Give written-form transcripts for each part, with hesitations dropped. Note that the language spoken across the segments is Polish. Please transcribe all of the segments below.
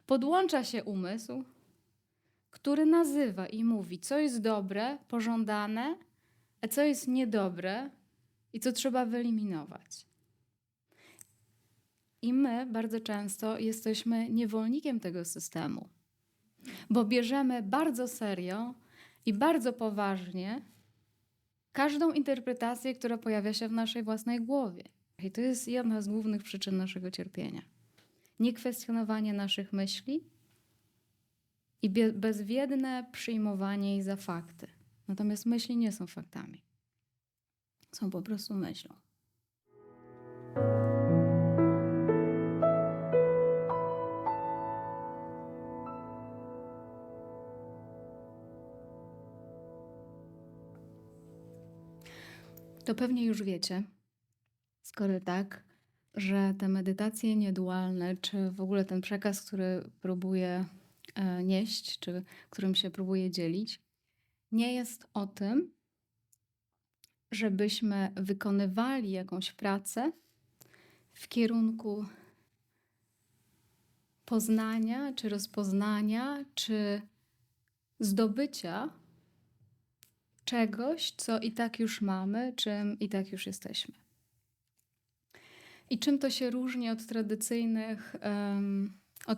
Podłącza się umysł, który nazywa i mówi, co jest dobre, pożądane, a co jest niedobre i co trzeba wyeliminować. I my bardzo często jesteśmy niewolnikiem tego systemu, bo bierzemy bardzo serio i bardzo poważnie każdą interpretację, która pojawia się w naszej własnej głowie. I to jest jedna z głównych przyczyn naszego cierpienia. Niekwestionowanie naszych myśli i bezwiedne przyjmowanie jej za fakty. Natomiast myśli nie są faktami. Są po prostu myślą. To pewnie już wiecie, skoro tak, że te medytacje niedualne, czy w ogóle ten przekaz, który próbuję nieść, czy którym się próbuję dzielić, nie jest o tym, żebyśmy wykonywali jakąś pracę w kierunku poznania, czy rozpoznania, czy zdobycia czegoś, co i tak już mamy, czym i tak już jesteśmy. I czym to się różni od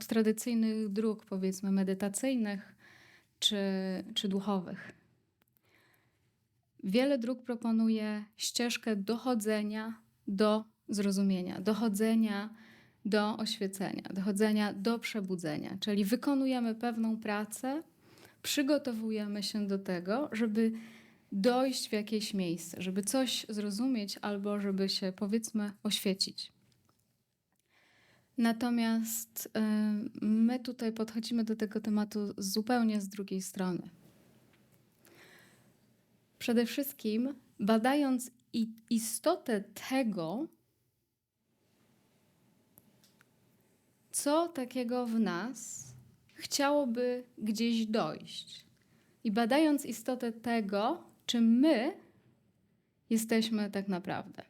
tradycyjnych dróg, powiedzmy, medytacyjnych czy duchowych? Wiele dróg proponuje ścieżkę dochodzenia do zrozumienia, dochodzenia do oświecenia, dochodzenia do przebudzenia. Czyli wykonujemy pewną pracę, przygotowujemy się do tego, żeby dojść w jakieś miejsce, żeby coś zrozumieć albo żeby się, powiedzmy, oświecić. Natomiast my tutaj podchodzimy do tego tematu zupełnie z drugiej strony. Przede wszystkim badając istotę tego, co takiego w nas chciałoby gdzieś dojść. I badając istotę tego, czym my jesteśmy tak naprawdę.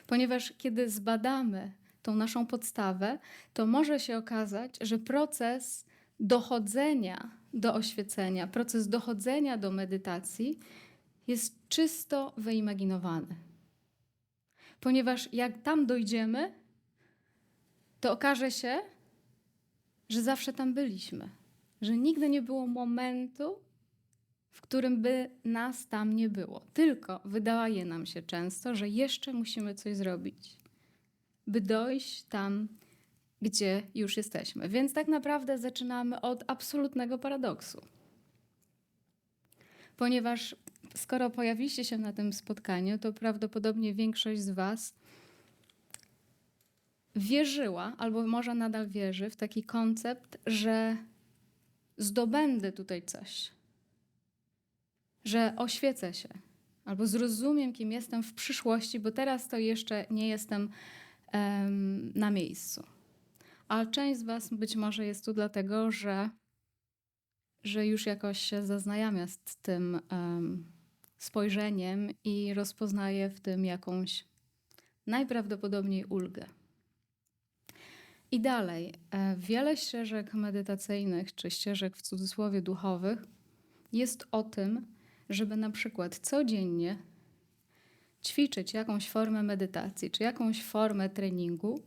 Ponieważ kiedy zbadamy tą naszą podstawę, to może się okazać, że proces dochodzenia do oświecenia, proces dochodzenia do medytacji jest czysto wyimaginowany. Ponieważ jak tam dojdziemy, to okaże się, że zawsze tam byliśmy. Że nigdy nie było momentu, w którym by nas tam nie było. Tylko wydaje nam się często, że jeszcze musimy coś zrobić, by dojść tam, gdzie już jesteśmy. Więc tak naprawdę zaczynamy od absolutnego paradoksu. Ponieważ skoro pojawiliście się na tym spotkaniu, to prawdopodobnie większość z Was wierzyła, albo może nadal wierzy w taki koncept, że zdobędę tutaj coś, że oświecę się, albo zrozumiem, kim jestem w przyszłości, bo teraz to jeszcze nie jestem na miejscu. A część z Was być może jest tu dlatego, że już jakoś się zaznajamia z tym spojrzeniem i rozpoznaje w tym jakąś najprawdopodobniej ulgę. I dalej, wiele ścieżek medytacyjnych, czy ścieżek w cudzysłowie duchowych, jest o tym, żeby na przykład codziennie ćwiczyć jakąś formę medytacji, czy jakąś formę treningu,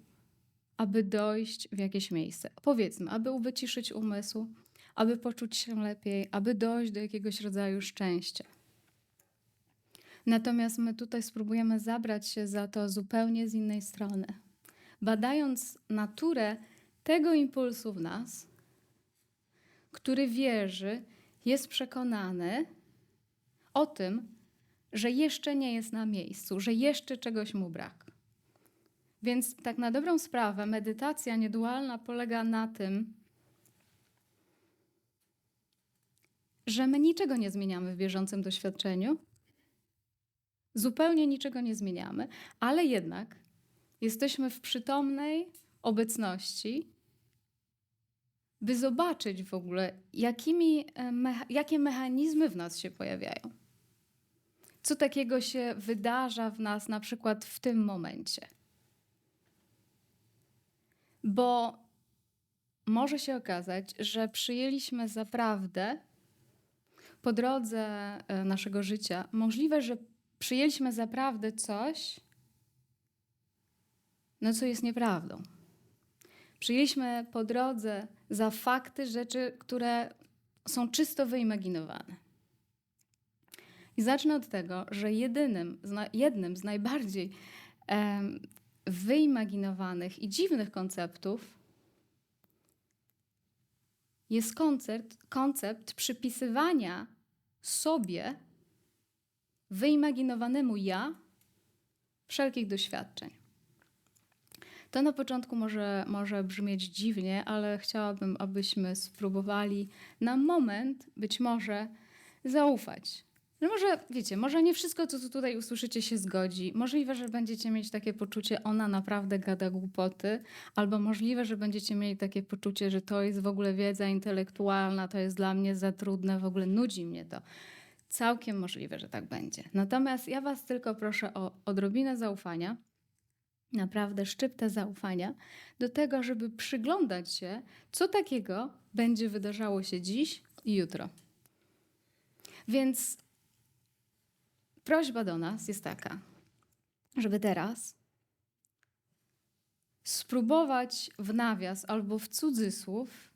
aby dojść w jakieś miejsce. Powiedzmy, aby wyciszyć umysł, aby poczuć się lepiej, aby dojść do jakiegoś rodzaju szczęścia. Natomiast my tutaj spróbujemy zabrać się za to zupełnie z innej strony. Badając naturę tego impulsu w nas, który wierzy, jest przekonany o tym, że jeszcze nie jest na miejscu, że jeszcze czegoś mu brak. Więc tak na dobrą sprawę medytacja niedualna polega na tym, że my niczego nie zmieniamy w bieżącym doświadczeniu, zupełnie niczego nie zmieniamy, ale jednak jesteśmy w przytomnej obecności, by zobaczyć w ogóle, jakie mechanizmy w nas się pojawiają. Co takiego się wydarza w nas na przykład w tym momencie. Bo może się okazać, że przyjęliśmy za prawdę po drodze naszego życia, możliwe, że przyjęliśmy za prawdę coś, no co jest nieprawdą. Przyjęliśmy po drodze za fakty rzeczy, które są czysto wyimaginowane. I zacznę od tego, że jednym z najbardziej wyimaginowanych i dziwnych konceptów jest koncept przypisywania sobie, wyimaginowanemu ja, wszelkich doświadczeń. To na początku może brzmieć dziwnie, ale chciałabym, abyśmy spróbowali na moment być może zaufać. No może, wiecie, może nie wszystko, co tutaj usłyszycie, się zgodzi. Możliwe, że będziecie mieć takie poczucie, ona naprawdę gada głupoty, albo możliwe, że będziecie mieli takie poczucie, że to jest w ogóle wiedza intelektualna, to jest dla mnie za trudne, w ogóle nudzi mnie to. Całkiem możliwe, że tak będzie. Natomiast ja was tylko proszę o odrobinę zaufania, naprawdę szczyptę zaufania do tego, żeby przyglądać się, co takiego będzie wydarzało się dziś i jutro. Więc prośba do nas jest taka, żeby teraz spróbować w nawias albo w cudzysłów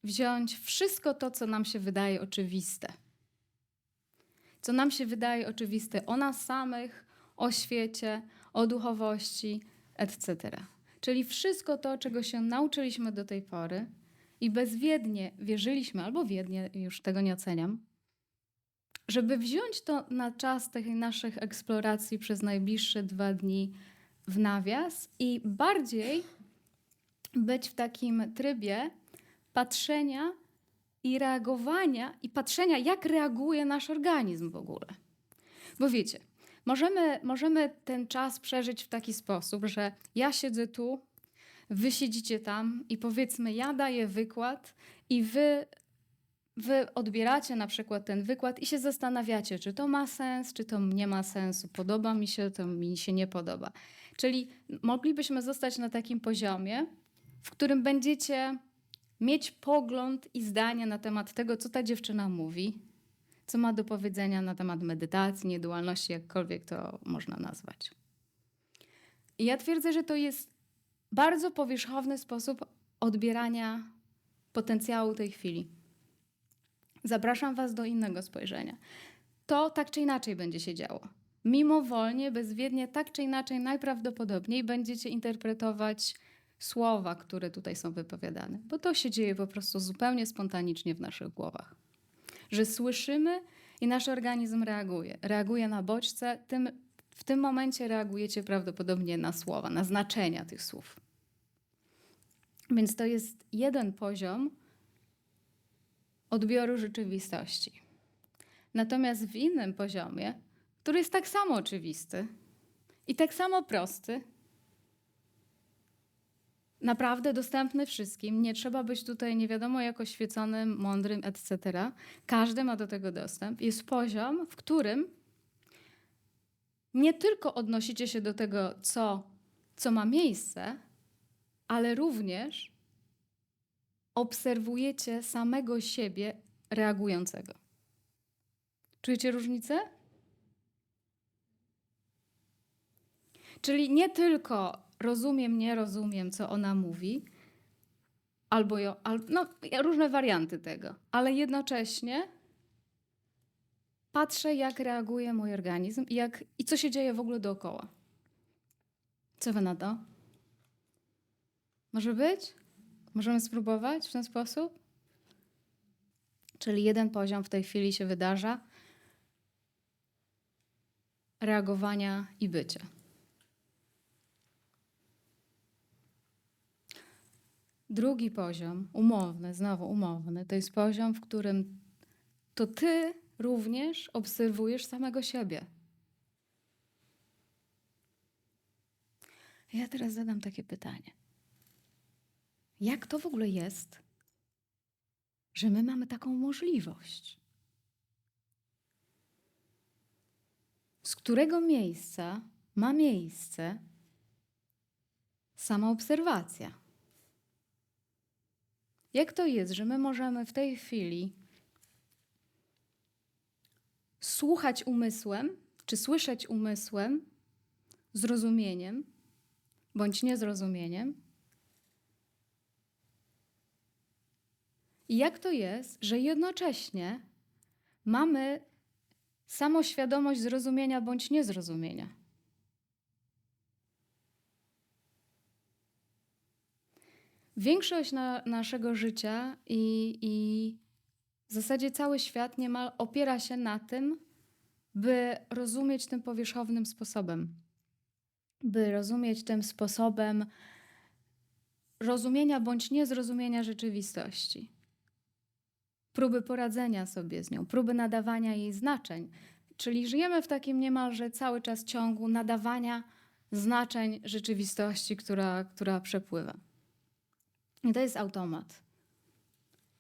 wziąć wszystko to, co nam się wydaje oczywiste. Co nam się wydaje oczywiste o nas samych, o świecie, o duchowości, etc. Czyli wszystko to, czego się nauczyliśmy do tej pory i bezwiednie wierzyliśmy, albo wiednie, już tego nie oceniam, żeby wziąć to na czas tych naszych eksploracji przez najbliższe 2 dni w nawias i bardziej być w takim trybie patrzenia i reagowania i patrzenia, jak reaguje nasz organizm w ogóle. Bo wiecie, możemy ten czas przeżyć w taki sposób, że ja siedzę tu, wy siedzicie tam i powiedzmy, ja daję wykład i wy odbieracie na przykład ten wykład i się zastanawiacie, czy to ma sens, czy to nie ma sensu, podoba mi się, to mi się nie podoba. Czyli moglibyśmy zostać na takim poziomie, w którym będziecie mieć pogląd i zdanie na temat tego, co ta dziewczyna mówi, co ma do powiedzenia na temat medytacji, niedualności, jakkolwiek to można nazwać. I ja twierdzę, że to jest bardzo powierzchowny sposób odbierania potencjału tej chwili. Zapraszam was do innego spojrzenia. To tak czy inaczej będzie się działo. Mimowolnie, bezwiednie, tak czy inaczej najprawdopodobniej będziecie interpretować słowa, które tutaj są wypowiadane, bo to się dzieje po prostu zupełnie spontanicznie w naszych głowach. Że słyszymy i nasz organizm reaguje. Reaguje na bodźce, w tym momencie reagujecie prawdopodobnie na słowa, na znaczenia tych słów. Więc to jest jeden poziom odbioru rzeczywistości. Natomiast w innym poziomie, który jest tak samo oczywisty i tak samo prosty, naprawdę dostępny wszystkim, nie trzeba być tutaj nie wiadomo jak oświeconym, mądrym, etc. Każdy ma do tego dostęp. Jest poziom, w którym nie tylko odnosicie się do tego, co ma miejsce, ale również obserwujecie samego siebie reagującego. Czujecie różnicę? Czyli nie tylko rozumiem, nie rozumiem, co ona mówi, różne warianty tego, ale jednocześnie patrzę, jak reaguje mój organizm i co się dzieje w ogóle dookoła. Co wy na to? Może być? Możemy spróbować w ten sposób? Czyli jeden poziom w tej chwili się wydarza reagowania i bycia. Drugi poziom, znowu umowny, to jest poziom, w którym to ty również obserwujesz samego siebie. Ja teraz zadam takie pytanie. Jak to w ogóle jest, że my mamy taką możliwość? Z którego miejsca ma miejsce samoobserwacja? Jak to jest, że my możemy w tej chwili słuchać umysłem, czy słyszeć umysłem, zrozumieniem, bądź niezrozumieniem? I jak to jest, że jednocześnie mamy samoświadomość zrozumienia bądź niezrozumienia? Większość naszego życia i w zasadzie cały świat niemal opiera się na tym, by rozumieć tym powierzchownym sposobem. By rozumieć tym sposobem rozumienia bądź niezrozumienia rzeczywistości. Próby poradzenia sobie z nią, próby nadawania jej znaczeń. Czyli żyjemy w takim niemalże cały czas ciągu nadawania znaczeń rzeczywistości, która przepływa. I to jest automat.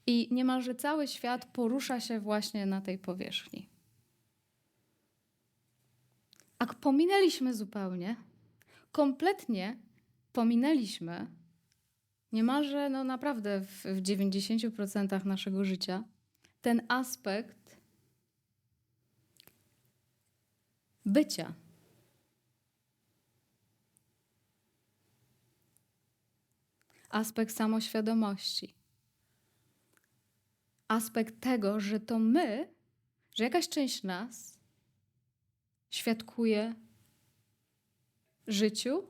I niemalże cały świat porusza się właśnie na tej powierzchni. A pominęliśmy zupełnie, kompletnie pominęliśmy niemalże, no naprawdę w 90% naszego życia ten aspekt bycia. Aspekt samoświadomości. Aspekt tego, że to my, że jakaś część nas świadkuje życiu.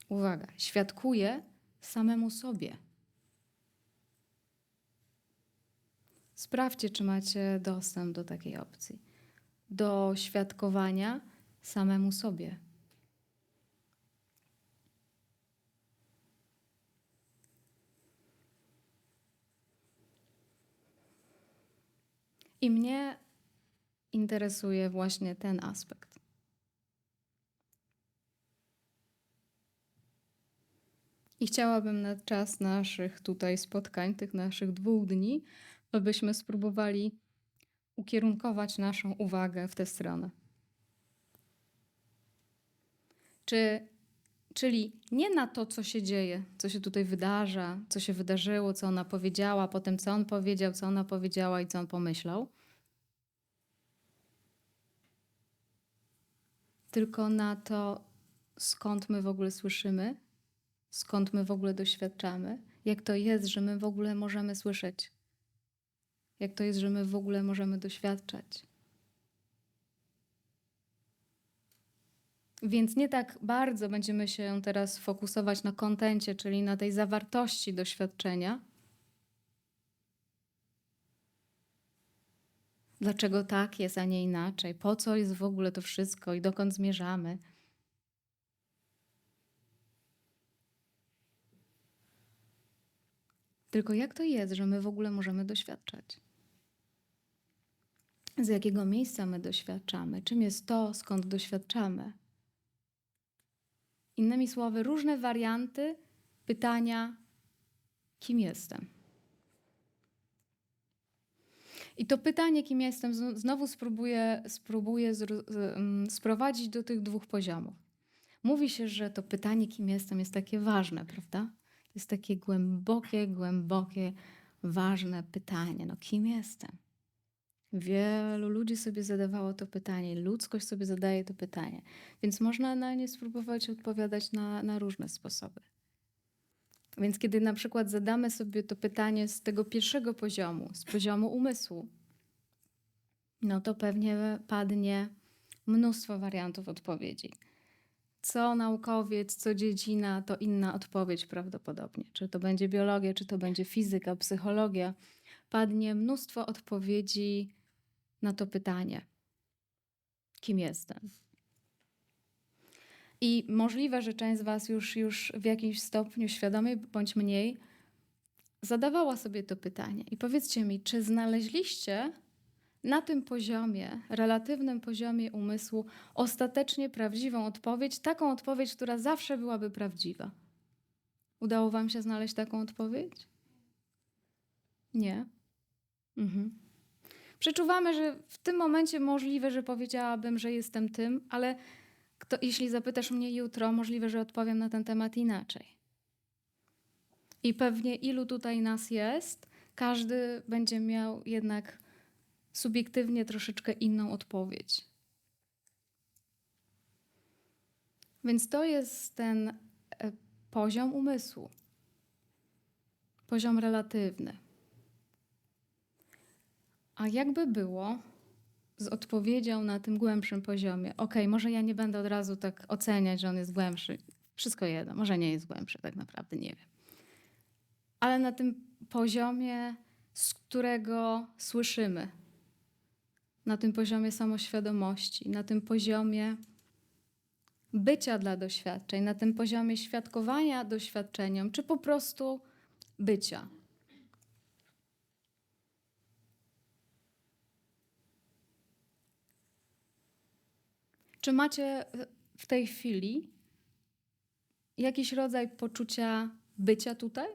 Uwaga, świadkuje samemu sobie. Sprawdźcie, czy macie dostęp do takiej opcji. Do świadkowania samemu sobie. I mnie interesuje właśnie ten aspekt. I chciałabym na czas naszych tutaj spotkań, tych naszych 2 dni, abyśmy spróbowali ukierunkować naszą uwagę w tę stronę. Czyli nie na to, co się dzieje, co się tutaj wydarza, co się wydarzyło, co ona powiedziała, potem co on powiedział, co ona powiedziała i co on pomyślał, tylko na to, skąd my w ogóle słyszymy, skąd my w ogóle doświadczamy, jak to jest, że my w ogóle możemy słyszeć, jak to jest, że my w ogóle możemy doświadczać. Więc nie tak bardzo będziemy się teraz fokusować na kontencie, czyli na tej zawartości doświadczenia. Dlaczego tak jest, a nie inaczej? Po co jest w ogóle to wszystko i dokąd zmierzamy? Tylko jak to jest, że my w ogóle możemy doświadczać? Z jakiego miejsca my doświadczamy? Czym jest to, skąd doświadczamy? Innymi słowy, różne warianty pytania, kim jestem? I to pytanie, kim jestem, znowu spróbuję sprowadzić do tych 2 poziomów. Mówi się, że to pytanie, kim jestem, jest takie ważne, prawda? To jest takie głębokie, ważne pytanie. No, kim jestem? Wielu ludzi sobie zadawało to pytanie, ludzkość sobie zadaje to pytanie, więc można na nie spróbować odpowiadać na różne sposoby. Więc kiedy na przykład zadamy sobie to pytanie z tego pierwszego poziomu, z poziomu umysłu, no to pewnie padnie mnóstwo wariantów odpowiedzi. Co naukowiec, co dziedzina, to inna odpowiedź prawdopodobnie. Czy to będzie biologia, czy to będzie fizyka, psychologia. Padnie mnóstwo odpowiedzi na to pytanie. Kim jestem? I możliwe, że część z Was już w jakimś stopniu świadomie bądź mniej zadawała sobie to pytanie. I powiedzcie mi, czy znaleźliście na tym poziomie, relatywnym poziomie umysłu ostatecznie prawdziwą odpowiedź, taką odpowiedź, która zawsze byłaby prawdziwa? Udało Wam się znaleźć taką odpowiedź? Nie? Przeczuwamy, że w tym momencie możliwe, że powiedziałabym, że jestem tym, ale jeśli zapytasz mnie jutro, możliwe, że odpowiem na ten temat inaczej. I pewnie ilu tutaj nas jest, każdy będzie miał jednak subiektywnie troszeczkę inną odpowiedź. Więc to jest ten poziom umysłu. Poziom relatywny. A jakby było z odpowiedzią na tym głębszym poziomie? Może ja nie będę od razu tak oceniać, że on jest głębszy. Wszystko jedno, może nie jest głębszy, tak naprawdę nie wiem. Ale na tym poziomie, z którego słyszymy, na tym poziomie samoświadomości, na tym poziomie bycia dla doświadczeń, na tym poziomie świadkowania doświadczeniom, czy po prostu bycia. Czy macie w tej chwili jakiś rodzaj poczucia bycia tutaj?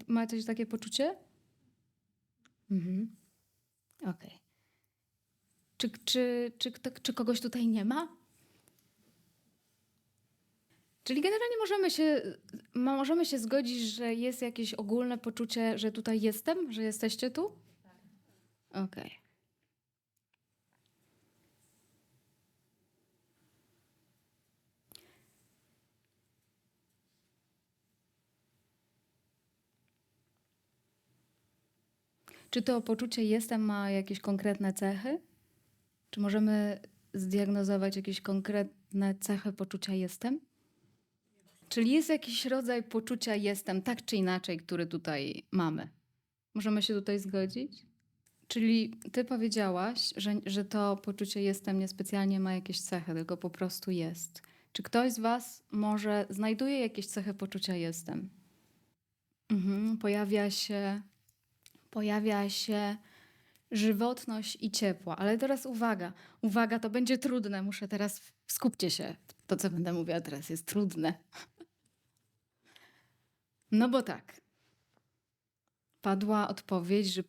Macie takie poczucie? Okej. Czy kogoś tutaj nie ma? Czyli generalnie możemy się zgodzić, że jest jakieś ogólne poczucie, że tutaj jestem, że jesteście tu? Tak. Okej. Czy to poczucie jestem ma jakieś konkretne cechy? Czy możemy zdiagnozować jakieś konkretne cechy poczucia jestem? Czyli jest jakiś rodzaj poczucia jestem, tak czy inaczej, który tutaj mamy. Możemy się tutaj zgodzić? Czyli ty powiedziałaś, że to poczucie jestem niespecjalnie ma jakieś cechy, tylko po prostu jest. Czy ktoś z was może znajduje jakieś cechy poczucia jestem? Pojawia się żywotność i ciepło. Ale teraz uwaga, to będzie trudne. Muszę teraz, skupcie się. To, co będę mówiła teraz, jest trudne. No bo tak. Padła odpowiedź, że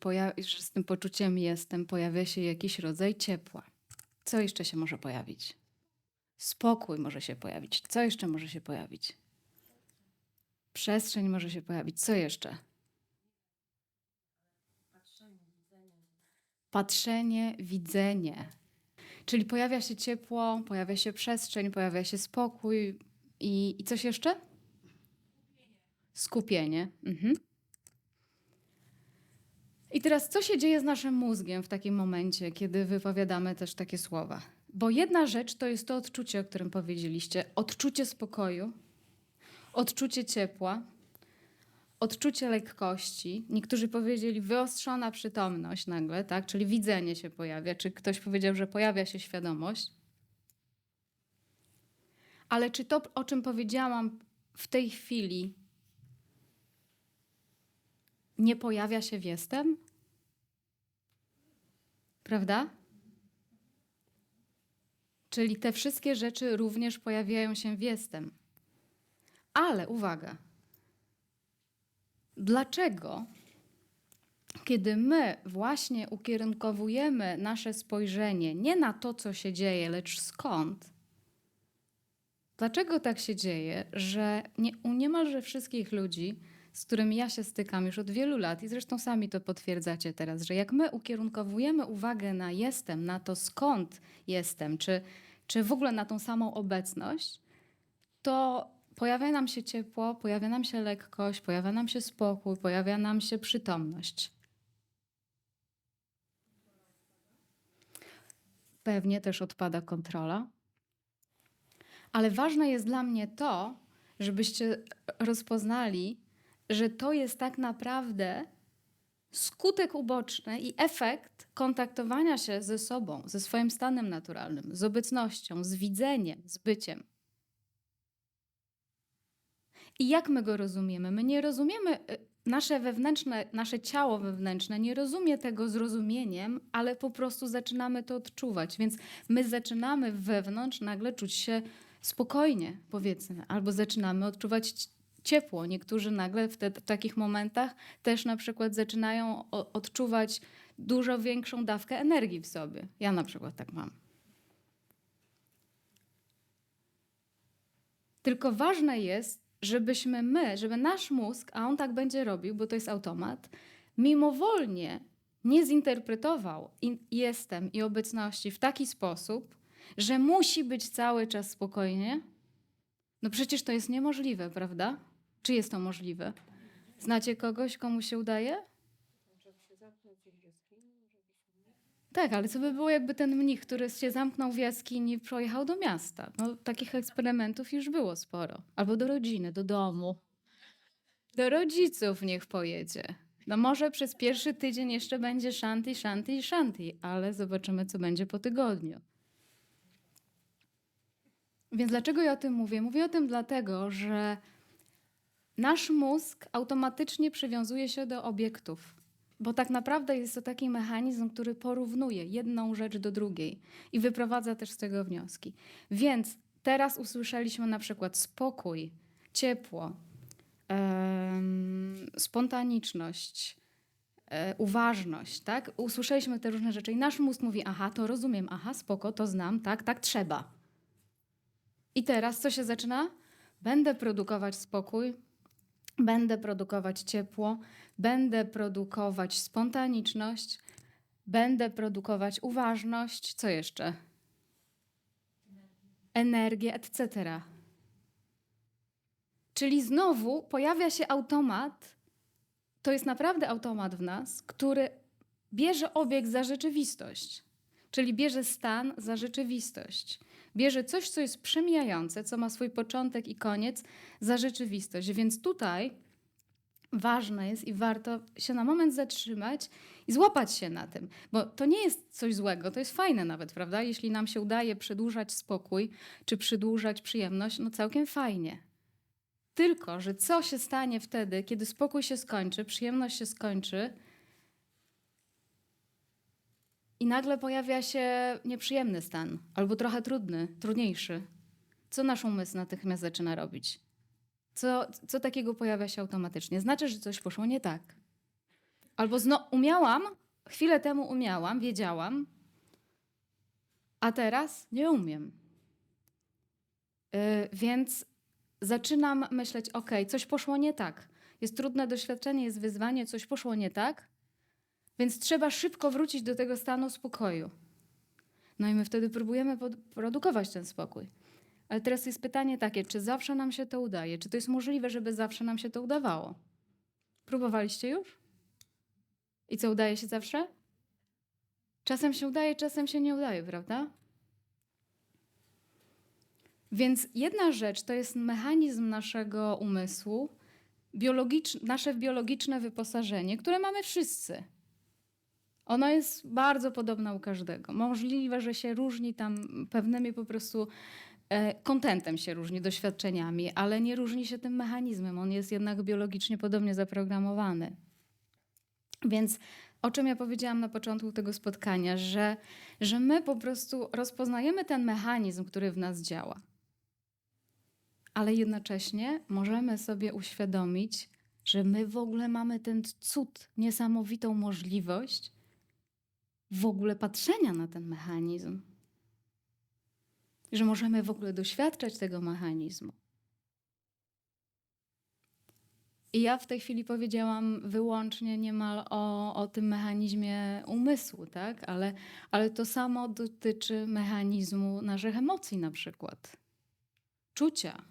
z tym poczuciem jestem pojawia się jakiś rodzaj ciepła. Co jeszcze się może pojawić? Spokój może się pojawić. Co jeszcze może się pojawić? Przestrzeń może się pojawić. Co jeszcze? Patrzenie, widzenie. Czyli pojawia się ciepło, pojawia się przestrzeń, pojawia się spokój i coś jeszcze? Skupienie. I teraz co się dzieje z naszym mózgiem w takim momencie, kiedy wypowiadamy też takie słowa? Bo jedna rzecz to jest to odczucie, o którym powiedzieliście. Odczucie spokoju, odczucie ciepła, odczucie lekkości. Niektórzy powiedzieli wyostrzona przytomność nagle, tak? Czyli widzenie się pojawia. Czy ktoś powiedział, że pojawia się świadomość? Ale czy to, o czym powiedziałam w tej chwili, nie pojawia się w jestem? Prawda? Czyli te wszystkie rzeczy również pojawiają się w jestem. Ale uwaga. Dlaczego, kiedy my właśnie ukierunkowujemy nasze spojrzenie nie na to, co się dzieje, lecz skąd? Dlaczego tak się dzieje, że u niemalże wszystkich ludzi, z którymi ja się stykam już od wielu lat, i zresztą sami to potwierdzacie teraz, że jak my ukierunkowujemy uwagę na jestem, na to skąd jestem, czy w ogóle na tą samą obecność, to pojawia nam się ciepło, pojawia nam się lekkość, pojawia nam się spokój, pojawia nam się przytomność. Pewnie też odpada kontrola. Ale ważne jest dla mnie to, żebyście rozpoznali, że to jest tak naprawdę skutek uboczny i efekt kontaktowania się ze sobą, ze swoim stanem naturalnym, z obecnością, z widzeniem, z byciem. I jak my go rozumiemy? My nie rozumiemy, nasze ciało wewnętrzne nie rozumie tego zrozumieniem, ale po prostu zaczynamy to odczuwać. Więc my zaczynamy wewnątrz nagle czuć się spokojnie, powiedzmy, albo zaczynamy odczuwać ciepło. Niektórzy nagle w takich momentach też na przykład zaczynają odczuwać dużo większą dawkę energii w sobie. Ja na przykład tak mam. Tylko ważne jest, żeby nasz mózg, a on tak będzie robił, bo to jest automat, mimowolnie nie zinterpretował jestem i obecności w taki sposób, że musi być cały czas spokojnie. No przecież to jest niemożliwe, prawda? Czy jest to możliwe? Znacie kogoś, komu się udaje? Tak, ale co by było, jakby ten mnich, który się zamknął w jaskini, pojechał do miasta? No, takich eksperymentów już było sporo. Albo do rodziny, do domu. Do rodziców niech pojedzie. No może przez pierwszy tydzień jeszcze będzie shanty, shanty i shanty, ale zobaczymy, co będzie po tygodniu. Więc dlaczego ja o tym mówię? Mówię o tym dlatego, że nasz mózg automatycznie przywiązuje się do obiektów. Bo tak naprawdę jest to taki mechanizm, który porównuje jedną rzecz do drugiej i wyprowadza też z tego wnioski. Więc teraz usłyszeliśmy na przykład spokój, ciepło, spontaniczność, uważność, tak? Usłyszeliśmy te różne rzeczy i nasz mózg mówi, aha, to rozumiem, aha, spoko, to znam, tak, tak trzeba. I teraz co się zaczyna? Będę produkować spokój, będę produkować ciepło, będę produkować spontaniczność, będę produkować uważność, co jeszcze? Energię, etc. Czyli znowu pojawia się automat, to jest naprawdę automat w nas, który bierze obiekt za rzeczywistość. Czyli bierze stan za rzeczywistość. Bierze coś, co jest przemijające, co ma swój początek i koniec, za rzeczywistość. Więc tutaj ważne jest i warto się na moment zatrzymać i złapać się na tym. Bo to nie jest coś złego, to jest fajne nawet, prawda? Jeśli nam się udaje przedłużać spokój, czy przedłużać przyjemność, no całkiem fajnie. Tylko, że co się stanie wtedy, kiedy spokój się skończy, przyjemność się skończy i nagle pojawia się nieprzyjemny stan, albo trochę trudniejszy. Co nasz umysł natychmiast zaczyna robić? Co takiego pojawia się automatycznie? Znaczy, że coś poszło nie tak. Albo chwilę temu umiałam, wiedziałam, a teraz nie umiem. Więc zaczynam myśleć, ok, coś poszło nie tak. Jest trudne doświadczenie, jest wyzwanie, coś poszło nie tak, więc trzeba szybko wrócić do tego stanu spokoju. No i my wtedy próbujemy produkować ten spokój. Ale teraz jest pytanie takie, czy zawsze nam się to udaje? Czy to jest możliwe, żeby zawsze nam się to udawało? Próbowaliście już? I co, udaje się zawsze? Czasem się udaje, czasem się nie udaje, prawda? Więc jedna rzecz to jest mechanizm naszego umysłu, nasze biologiczne wyposażenie, które mamy wszyscy. Ono jest bardzo podobne u każdego. Możliwe, że się różni tam pewnymi po prostu kontentem się różni, doświadczeniami, ale nie różni się tym mechanizmem. On jest jednak biologicznie podobnie zaprogramowany. Więc o czym ja powiedziałam na początku tego spotkania, że my po prostu rozpoznajemy ten mechanizm, który w nas działa. Ale jednocześnie możemy sobie uświadomić, że my w ogóle mamy ten cud, niesamowitą możliwość w ogóle patrzenia na ten mechanizm. Że możemy w ogóle doświadczać tego mechanizmu. I ja w tej chwili powiedziałam wyłącznie niemal o tym mechanizmie umysłu, tak? Ale to samo dotyczy mechanizmu naszych emocji na przykład. Czucia.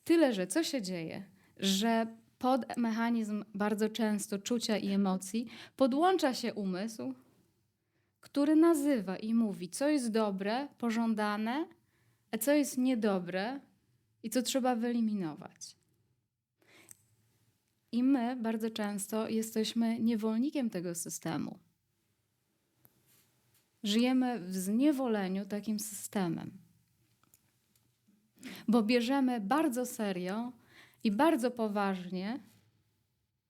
Tyle, że co się dzieje? Że pod mechanizm bardzo często czucia i emocji podłącza się umysł, który nazywa i mówi, co jest dobre, pożądane, a co jest niedobre i co trzeba wyeliminować. I my bardzo często jesteśmy niewolnikiem tego systemu. Żyjemy w zniewoleniu takim systemem. Bo bierzemy bardzo serio i bardzo poważnie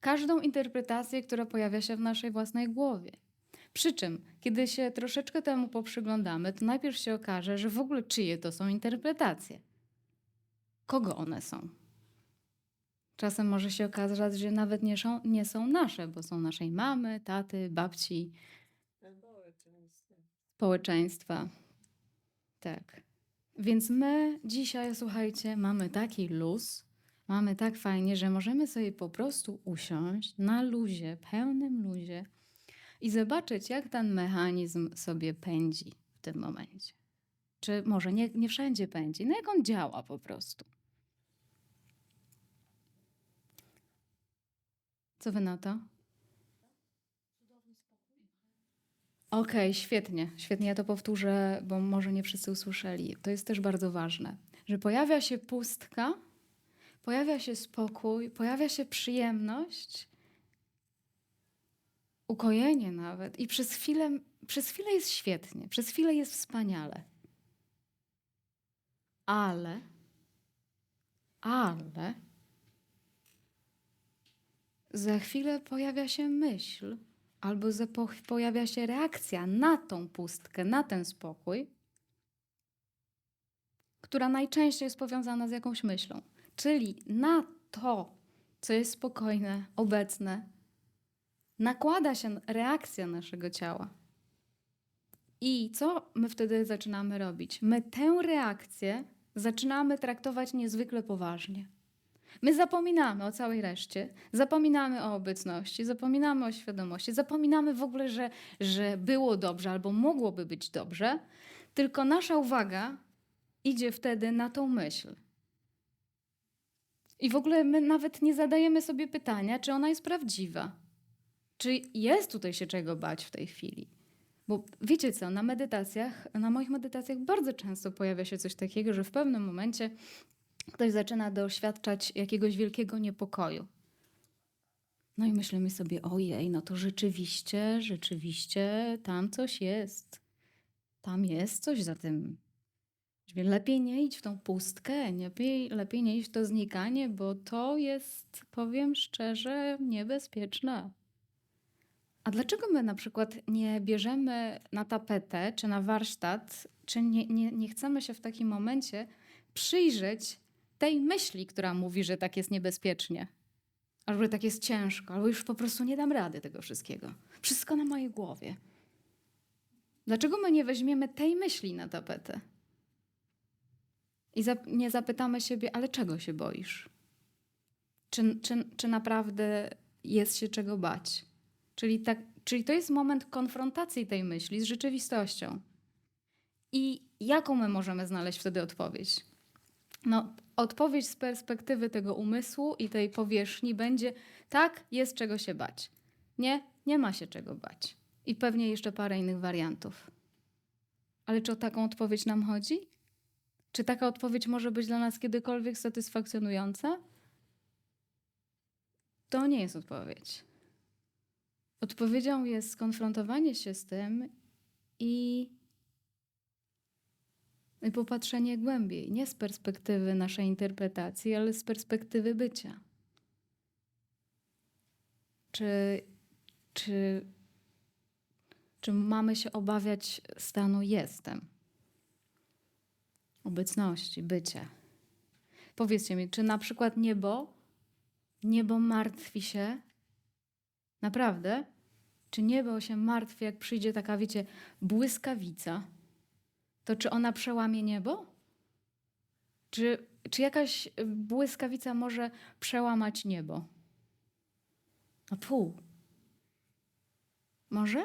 każdą interpretację, która pojawia się w naszej własnej głowie. Przy czym, kiedy się troszeczkę temu poprzyglądamy, to najpierw się okaże, że w ogóle czyje to są interpretacje. Kogo one są? Czasem może się okazać, że nawet nie są nasze, bo są naszej mamy, taty, babci, społeczeństwa. Tak. Więc my dzisiaj, słuchajcie, mamy taki luz, mamy tak fajnie, że możemy sobie po prostu usiąść na luzie, pełnym luzie i zobaczyć, jak ten mechanizm sobie pędzi w tym momencie. Czy może nie wszędzie pędzi, no jak on działa po prostu. Co wy na to? Okej, świetnie, świetnie, ja to powtórzę, bo może nie wszyscy usłyszeli. To jest też bardzo ważne, że pojawia się pustka, pojawia się spokój, pojawia się przyjemność, ukojenie nawet i przez chwilę jest świetnie, przez chwilę jest wspaniale. Ale za chwilę pojawia się myśl albo pojawia się reakcja na tą pustkę, na ten spokój, która najczęściej jest powiązana z jakąś myślą. Czyli na to, co jest spokojne, obecne, nakłada się reakcja naszego ciała. I co my wtedy zaczynamy robić? My tę reakcję zaczynamy traktować niezwykle poważnie. My zapominamy o całej reszcie, zapominamy o obecności, zapominamy o świadomości, zapominamy w ogóle, że było dobrze albo mogłoby być dobrze, tylko nasza uwaga idzie wtedy na tą myśl. I w ogóle my nawet nie zadajemy sobie pytania, czy ona jest prawdziwa. Czy jest tutaj się czego bać w tej chwili? Bo wiecie co, na moich medytacjach bardzo często pojawia się coś takiego, że w pewnym momencie ktoś zaczyna doświadczać jakiegoś wielkiego niepokoju. No i myślimy sobie, ojej, no to rzeczywiście tam coś jest. Tam jest coś za tym. Lepiej nie idź w tą pustkę, lepiej nie iść w to znikanie, bo to jest, powiem szczerze, niebezpieczne. A dlaczego my na przykład nie bierzemy na tapetę, czy na warsztat, czy nie chcemy się w takim momencie przyjrzeć tej myśli, która mówi, że tak jest niebezpiecznie, albo że tak jest ciężko, albo już po prostu nie dam rady tego wszystkiego. Wszystko na mojej głowie. Dlaczego my nie weźmiemy tej myśli na tapetę? I nie zapytamy siebie, ale czego się boisz? Czy naprawdę jest się czego bać? Czyli to jest moment konfrontacji tej myśli z rzeczywistością. I jaką my możemy znaleźć wtedy odpowiedź? No, odpowiedź z perspektywy tego umysłu i tej powierzchni będzie: tak, jest czego się bać. Nie, nie ma się czego bać. I pewnie jeszcze parę innych wariantów. Ale czy o taką odpowiedź nam chodzi? Czy taka odpowiedź może być dla nas kiedykolwiek satysfakcjonująca? To nie jest odpowiedź. Odpowiedzią jest skonfrontowanie się z tym i popatrzenie głębiej, nie z perspektywy naszej interpretacji, ale z perspektywy bycia. Czy mamy się obawiać stanu jestem? Obecności, bycia. Powiedzcie mi, czy na przykład niebo martwi się? Naprawdę? Czy niebo się martwi, jak przyjdzie taka, wiecie, błyskawica? To czy ona przełamie niebo? Czy jakaś błyskawica może przełamać niebo? A pół. Może?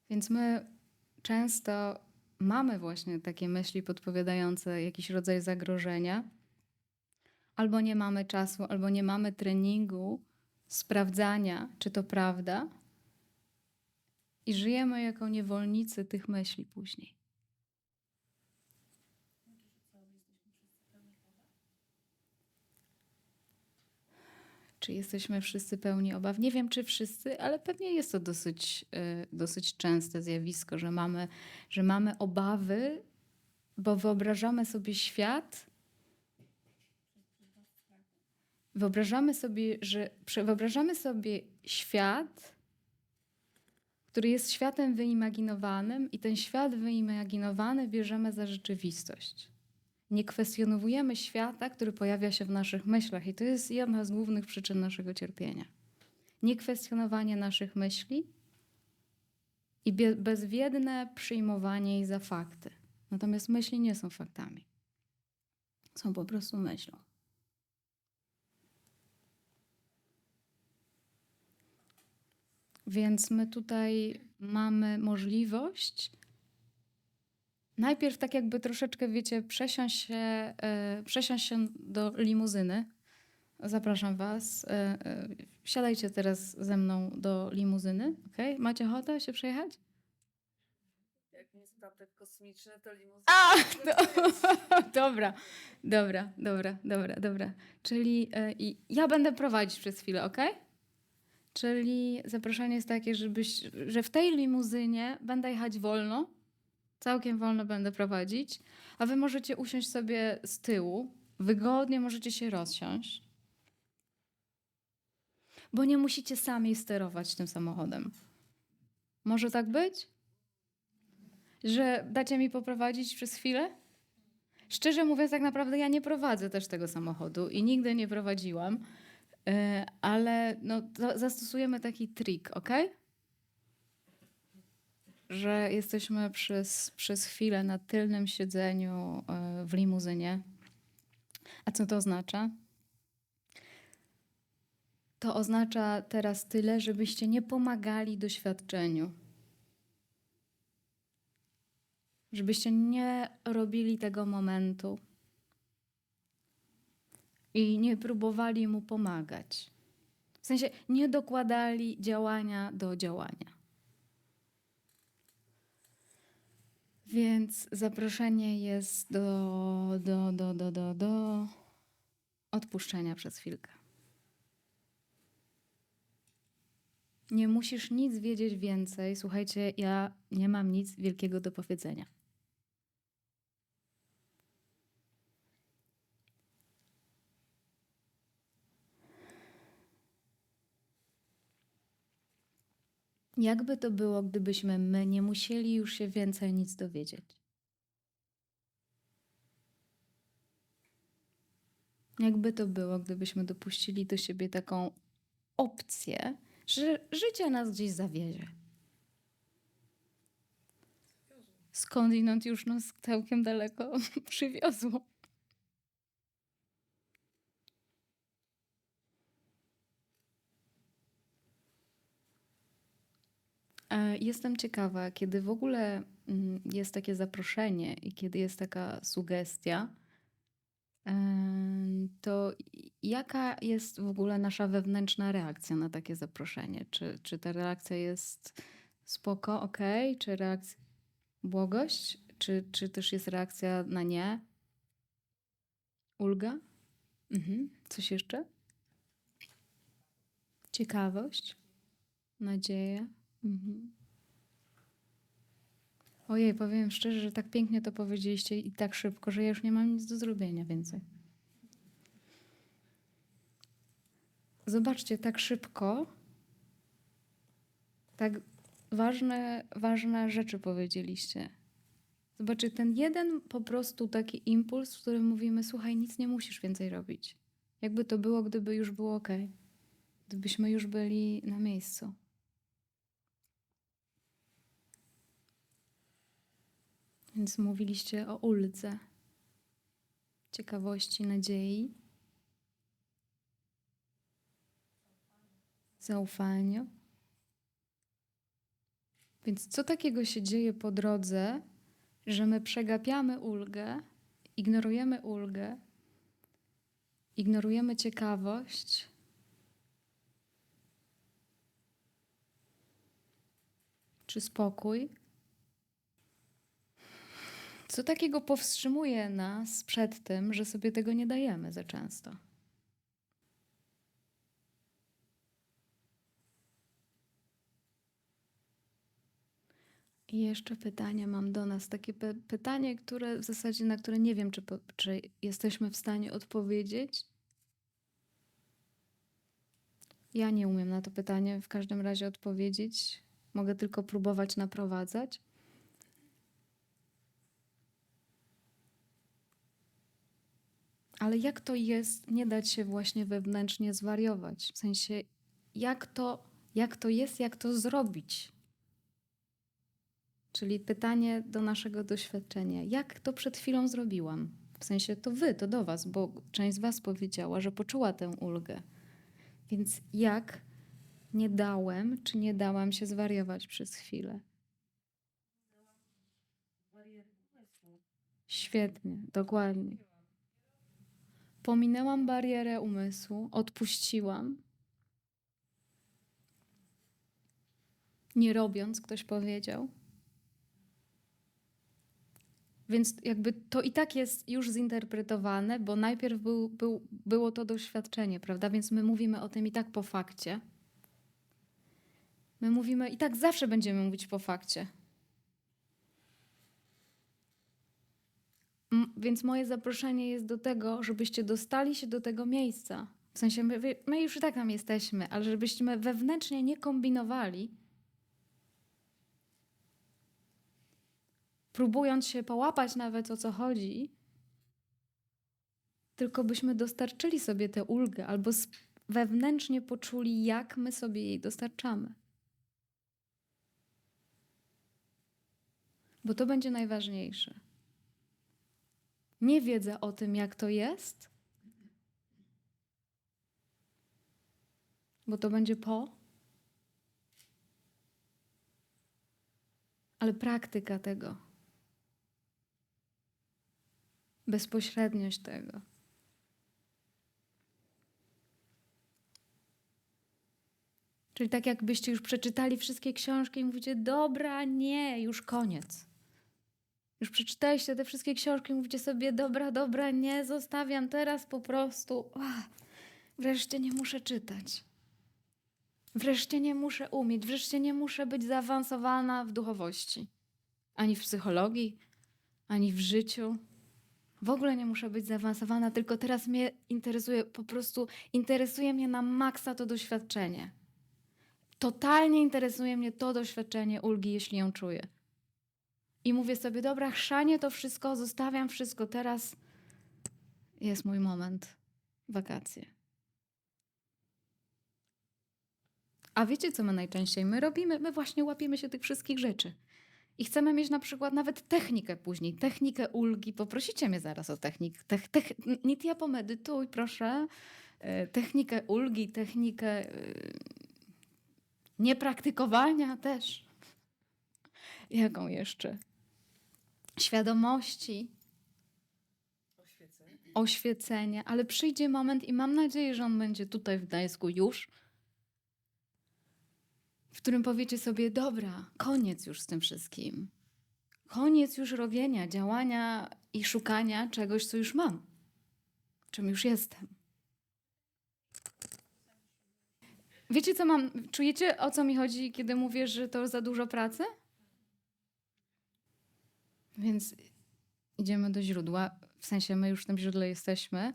Więc my często mamy właśnie takie myśli podpowiadające jakiś rodzaj zagrożenia, albo nie mamy czasu, albo nie mamy treningu sprawdzania, czy to prawda, i żyjemy jako niewolnicy tych myśli później. Czy jesteśmy wszyscy pełni obaw? Nie wiem, czy wszyscy, ale pewnie jest to dosyć częste zjawisko, że mamy obawy, bo wyobrażamy sobie świat. Wyobrażamy sobie świat, który jest światem wyimaginowanym, i ten świat wyimaginowany bierzemy za rzeczywistość. Nie kwestionujemy świata, który pojawia się w naszych myślach, i to jest jedna z głównych przyczyn naszego cierpienia. niekwestionowanie naszych myśli i bezwiedne przyjmowanie jej za fakty. Natomiast myśli nie są faktami. Są po prostu myślą. Więc my tutaj mamy możliwość najpierw tak jakby troszeczkę, wiecie, przesiąść się do limuzyny. Zapraszam was. Siadajcie teraz ze mną do limuzyny. Okay? Macie ochotę się przejechać? Jak nie statek kosmiczny, to limuzyna. A! Dobra. Czyli ja będę prowadzić przez chwilę, ok? Czyli zaproszenie jest takie, że w tej limuzynie będę jechać wolno, całkiem wolno będę prowadzić, a wy możecie usiąść sobie z tyłu, wygodnie możecie się rozsiąść, bo nie musicie sami sterować tym samochodem. Może tak być? Że dacie mi poprowadzić przez chwilę? Szczerze mówiąc, tak naprawdę ja nie prowadzę też tego samochodu i nigdy nie prowadziłam, ale no, zastosujemy taki trik, ok? Że jesteśmy przez chwilę na tylnym siedzeniu w limuzynie. A co to oznacza? To oznacza teraz tyle, żebyście nie pomagali doświadczeniu. Żebyście nie robili tego momentu i nie próbowali mu pomagać. W sensie nie dokładali działania do działania. Więc zaproszenie jest do odpuszczenia przez chwilkę. Nie musisz nic wiedzieć więcej. Słuchajcie, ja nie mam nic wielkiego do powiedzenia. Jakby to było, gdybyśmy my nie musieli już się więcej nic dowiedzieć? Jakby to było, gdybyśmy dopuścili do siebie taką opcję, że życie nas gdzieś zawiezie? Skądinąd już nas całkiem daleko przywiozło. Jestem ciekawa, kiedy w ogóle jest takie zaproszenie i kiedy jest taka sugestia, to jaka jest w ogóle nasza wewnętrzna reakcja na takie zaproszenie? Czy ta reakcja jest spoko, okej? Czy reakcja błogość? Czy też jest reakcja na nie? Ulga? Coś jeszcze? Ciekawość? Nadzieja? Ojej, powiem szczerze, że tak pięknie to powiedzieliście i tak szybko, że ja już nie mam nic do zrobienia więcej. Zobaczcie, tak szybko, tak ważne rzeczy powiedzieliście. Zobaczcie, ten jeden po prostu taki impuls, w którym mówimy, słuchaj, nic nie musisz więcej robić. Jakby to było, gdyby już było ok. Gdybyśmy już byli na miejscu. Więc mówiliście o uldze, ciekawości, nadziei, zaufaniu. Więc co takiego się dzieje po drodze, że my przegapiamy ulgę, ignorujemy ciekawość, czy spokój? Co takiego powstrzymuje nas przed tym, że sobie tego nie dajemy za często? I jeszcze pytanie mam do nas, takie pytanie, które w zasadzie, na które nie wiem, czy jesteśmy w stanie odpowiedzieć. Ja nie umiem na to pytanie w każdym razie odpowiedzieć. Mogę tylko próbować naprowadzać. Ale jak to jest nie dać się właśnie wewnętrznie zwariować? W sensie, jak to jest, jak to zrobić. Czyli pytanie do naszego doświadczenia. Jak to przed chwilą zrobiłam? W sensie to wy, to do was, bo część z was powiedziała, że poczuła tę ulgę. Więc jak nie dałem, czy nie dałam się zwariować przez chwilę? Bariery umysłu. Świetnie, dokładnie. Pominęłam barierę umysłu, odpuściłam. Nie robiąc, ktoś powiedział. Więc jakby to i tak jest już zinterpretowane, bo najpierw było to doświadczenie, prawda? Więc my mówimy o tym i tak po fakcie. My mówimy i tak zawsze będziemy mówić po fakcie. Więc moje zaproszenie jest do tego, żebyście dostali się do tego miejsca. W sensie my już i tak tam jesteśmy, ale żebyśmy wewnętrznie nie kombinowali, próbując się połapać nawet o co chodzi, tylko byśmy dostarczyli sobie tę ulgę albo wewnętrznie poczuli, jak my sobie jej dostarczamy. Bo to będzie najważniejsze. Nie wiedza o tym, jak to jest, bo to będzie ale praktyka tego. Bezpośredniość tego. Czyli tak jakbyście już przeczytali wszystkie książki i mówicie, dobra, nie, już koniec. Już przeczytaliście te wszystkie książki i mówicie sobie, dobra, nie, zostawiam teraz po prostu. Wreszcie nie muszę czytać. Wreszcie nie muszę umieć, wreszcie nie muszę być zaawansowana w duchowości. Ani w psychologii, ani w życiu. W ogóle nie muszę być zaawansowana, tylko teraz mnie interesuje mnie na maksa to doświadczenie. Totalnie interesuje mnie to doświadczenie ulgi, jeśli ją czuję. I mówię sobie, dobra, chrzanię to wszystko, zostawiam wszystko, teraz jest mój moment, wakacje. A wiecie, co my najczęściej robimy? My właśnie łapiemy się tych wszystkich rzeczy. I chcemy mieć na przykład nawet technikę później, technikę ulgi. Poprosicie mnie zaraz o technikę. Nitya, pomedytuj, proszę. Technikę ulgi, technikę niepraktykowania też. Jaką jeszcze? Świadomości, Oświecenie. oświecenia. Ale przyjdzie moment i mam nadzieję, że on będzie tutaj w Gdańsku już, w którym powiecie sobie, dobra, koniec już z tym wszystkim. Koniec już robienia, działania i szukania czegoś, co już mam. Czym już jestem. Wiecie, co mam? Czujecie, o co mi chodzi, kiedy mówię, że to za dużo pracy? Więc idziemy do źródła. W sensie my już w tym źródle jesteśmy,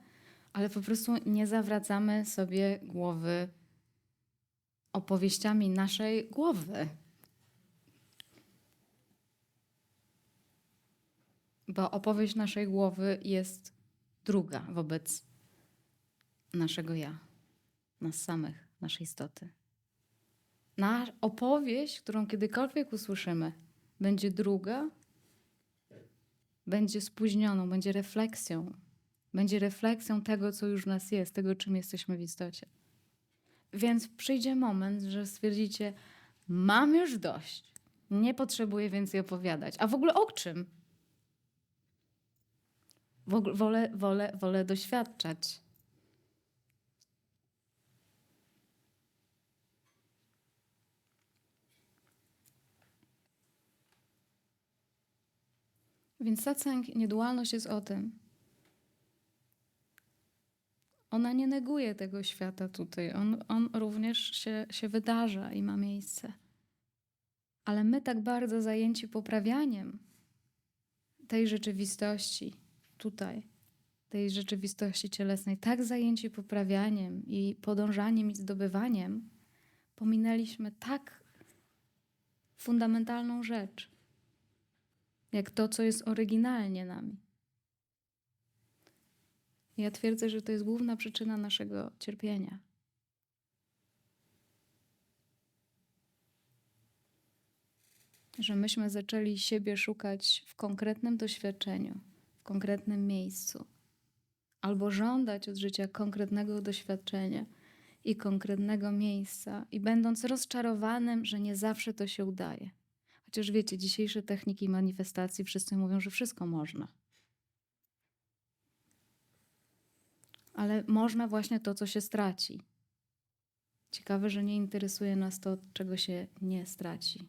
ale po prostu nie zawracamy sobie głowy opowieściami naszej głowy. Bo opowieść naszej głowy jest druga wobec naszego ja, nas samych, naszej istoty. Opowieść, którą kiedykolwiek usłyszymy, będzie druga, będzie spóźnioną, będzie refleksją tego, co już w nas jest, tego, czym jesteśmy w istocie. Więc przyjdzie moment, że stwierdzicie, mam już dość, nie potrzebuję więcej opowiadać. A w ogóle o czym? Wolę doświadczać. Więc satsang, niedualność jest o tym. Ona nie neguje tego świata tutaj. On również się wydarza i ma miejsce. Ale my tak bardzo zajęci poprawianiem tej rzeczywistości tutaj, tej rzeczywistości cielesnej, tak zajęci poprawianiem i podążaniem i zdobywaniem, pominęliśmy tak fundamentalną rzecz, jak to, co jest oryginalnie nami. Ja twierdzę, że to jest główna przyczyna naszego cierpienia. Że myśmy zaczęli siebie szukać w konkretnym doświadczeniu, w konkretnym miejscu, albo żądać od życia konkretnego doświadczenia i konkretnego miejsca, i będąc rozczarowanym, że nie zawsze to się udaje. Chociaż wiecie, dzisiejsze techniki manifestacji wszyscy mówią, że wszystko można. Ale można właśnie to, co się straci. Ciekawe, że nie interesuje nas to, czego się nie straci.